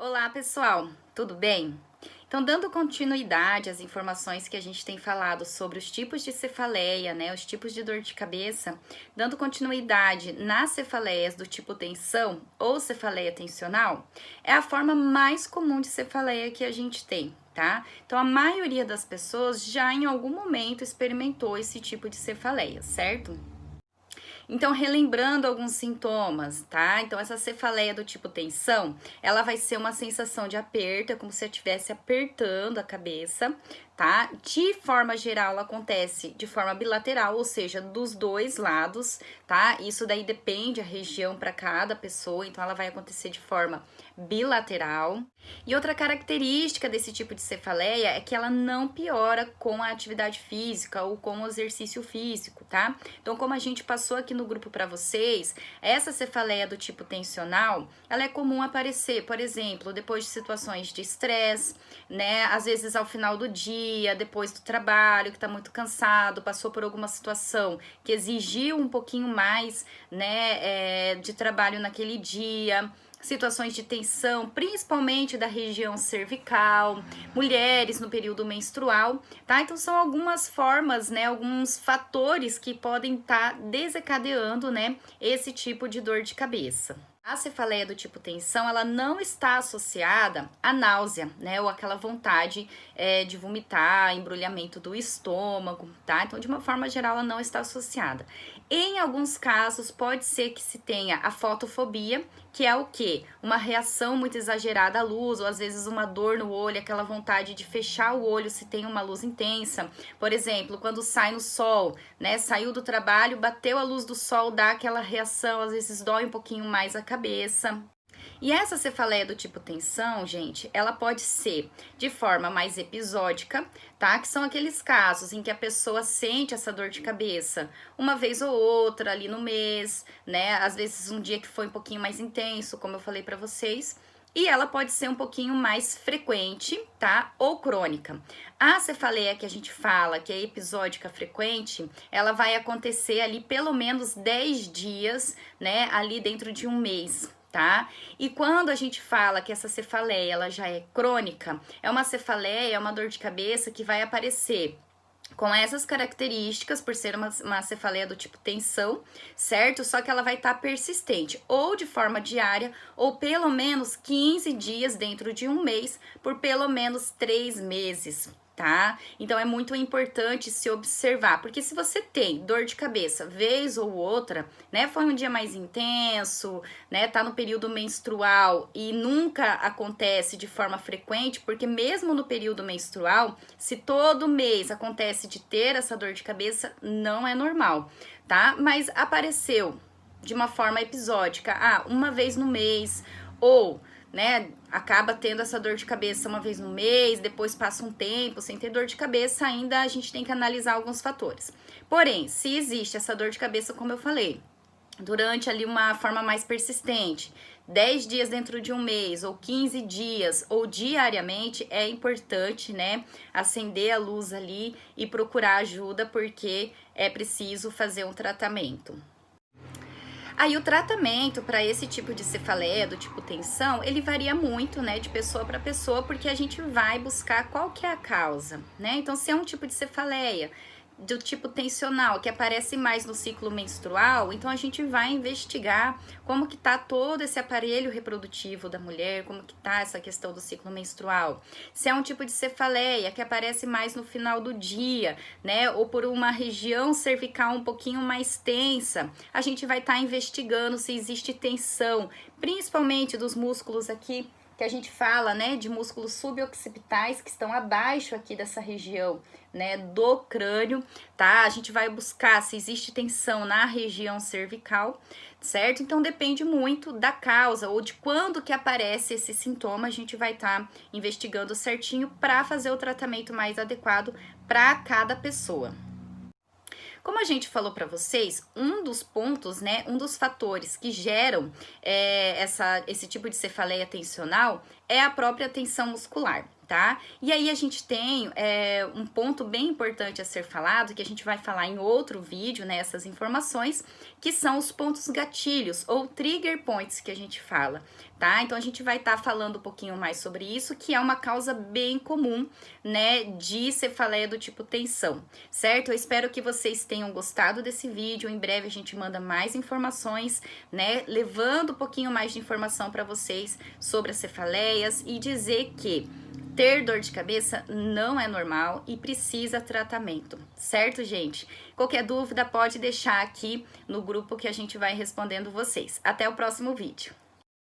Olá, pessoal, tudo bem? Então, dando continuidade às informações que a gente tem falado sobre os tipos de cefaleia, né, os tipos de dor de cabeça, dando continuidade nas cefaleias do tipo tensão ou cefaleia tensional, é a forma mais comum de cefaleia que a gente tem, tá? Então, a maioria das pessoas já em algum momento experimentou esse tipo de cefaleia, certo? Então, relembrando alguns sintomas, tá? Então, essa cefaleia do tipo tensão, ela vai ser uma sensação de aperto, é como se eu estivesse apertando a cabeça, tá? De forma geral, ela acontece de forma bilateral, ou seja, dos dois lados, tá? Isso daí depende a região para cada pessoa, então ela vai acontecer de forma bilateral. E outra característica desse tipo de cefaleia é que ela não piora com a atividade física ou com o exercício físico, tá? Então, como a gente passou aqui no grupo para vocês, essa cefaleia do tipo tensional, ela é comum aparecer, por exemplo, depois de situações de estresse, né? Às vezes ao final do dia, depois do trabalho, que tá muito cansado, passou por alguma situação que exigiu um pouquinho mais, né, de trabalho naquele dia. Situações de tensão, principalmente da região cervical, mulheres no período menstrual, tá? Então são algumas formas, né, alguns fatores que podem estar desencadeando, né, esse tipo de dor de cabeça. A cefaleia do tipo tensão, ela não está associada à náusea, né, ou aquela vontade de vomitar, embrulhamento do estômago, tá? Então, de uma forma geral, ela não está associada. Em alguns casos, pode ser que se tenha a fotofobia, que é o quê? Uma reação muito exagerada à luz, ou às vezes uma dor no olho, aquela vontade de fechar o olho se tem uma luz intensa. Por exemplo, quando sai no sol, né? Saiu do trabalho, bateu a luz do sol, dá aquela reação, às vezes dói um pouquinho mais a cabeça. E essa cefaleia do tipo tensão, gente, ela pode ser de forma mais episódica, tá? Que são aqueles casos em que a pessoa sente essa dor de cabeça uma vez ou outra ali no mês, né? Às vezes um dia que foi um pouquinho mais intenso, como eu falei pra vocês. E ela pode ser um pouquinho mais frequente, tá? Ou crônica. A cefaleia que a gente fala, que é episódica frequente, ela vai acontecer ali pelo menos 10 dias, né? Ali dentro de um mês, tá? E quando a gente fala que essa cefaleia ela já é crônica, é uma cefaleia, é uma dor de cabeça que vai aparecer com essas características, por ser uma cefaleia do tipo tensão, certo? Só que ela vai estar persistente, ou de forma diária, ou pelo menos 15 dias dentro de um mês, por pelo menos 3 meses, tá? Então é muito importante se observar, porque se você tem dor de cabeça vez ou outra, né, foi um dia mais intenso, né, tá no período menstrual e nunca acontece de forma frequente, porque mesmo no período menstrual, se todo mês acontece de ter essa dor de cabeça, não é normal, tá? Mas apareceu de uma forma episódica, uma vez no mês, ou né, acaba tendo essa dor de cabeça uma vez no mês, depois passa um tempo sem ter dor de cabeça, ainda a gente tem que analisar alguns fatores. Porém, se existe essa dor de cabeça, como eu falei, durante ali uma forma mais persistente, 10 dias dentro de um mês, ou 15 dias, ou diariamente, é importante, né, acender a luz ali e procurar ajuda, porque é preciso fazer um tratamento. Aí o tratamento para esse tipo de cefaleia, do tipo tensão, ele varia muito, né, de pessoa para pessoa, porque a gente vai buscar qual que é a causa, né? Então, se é um tipo de cefaleia do tipo tensional, que aparece mais no ciclo menstrual, então a gente vai investigar como que tá todo esse aparelho reprodutivo da mulher, como que tá essa questão do ciclo menstrual. Se é um tipo de cefaleia que aparece mais no final do dia, né, ou por uma região cervical um pouquinho mais tensa, a gente vai estar investigando se existe tensão, principalmente dos músculos aqui que a gente fala, né, de músculos suboccipitais que estão abaixo aqui dessa região, né, do crânio, tá? A gente vai buscar se existe tensão na região cervical, certo? Então depende muito da causa ou de quando que aparece esse sintoma, a gente vai estar investigando certinho para fazer o tratamento mais adequado para cada pessoa. Como a gente falou para vocês, um dos pontos, né, um dos fatores que geram esse tipo de cefaleia tensional é a própria tensão muscular, tá? E aí a gente tem um ponto bem importante a ser falado, que a gente vai falar em outro vídeo, né, essas informações, que são os pontos gatilhos, ou trigger points que a gente fala, tá? Então a gente vai estar falando um pouquinho mais sobre isso, que é uma causa bem comum, né, de cefaleia do tipo tensão, certo? Eu espero que vocês tenham gostado desse vídeo. Em breve a gente manda mais informações, né, levando um pouquinho mais de informação para vocês sobre as cefaleias e dizer que ter dor de cabeça não é normal e precisa tratamento, certo, gente? Qualquer dúvida pode deixar aqui no grupo que a gente vai respondendo vocês. Até o próximo vídeo.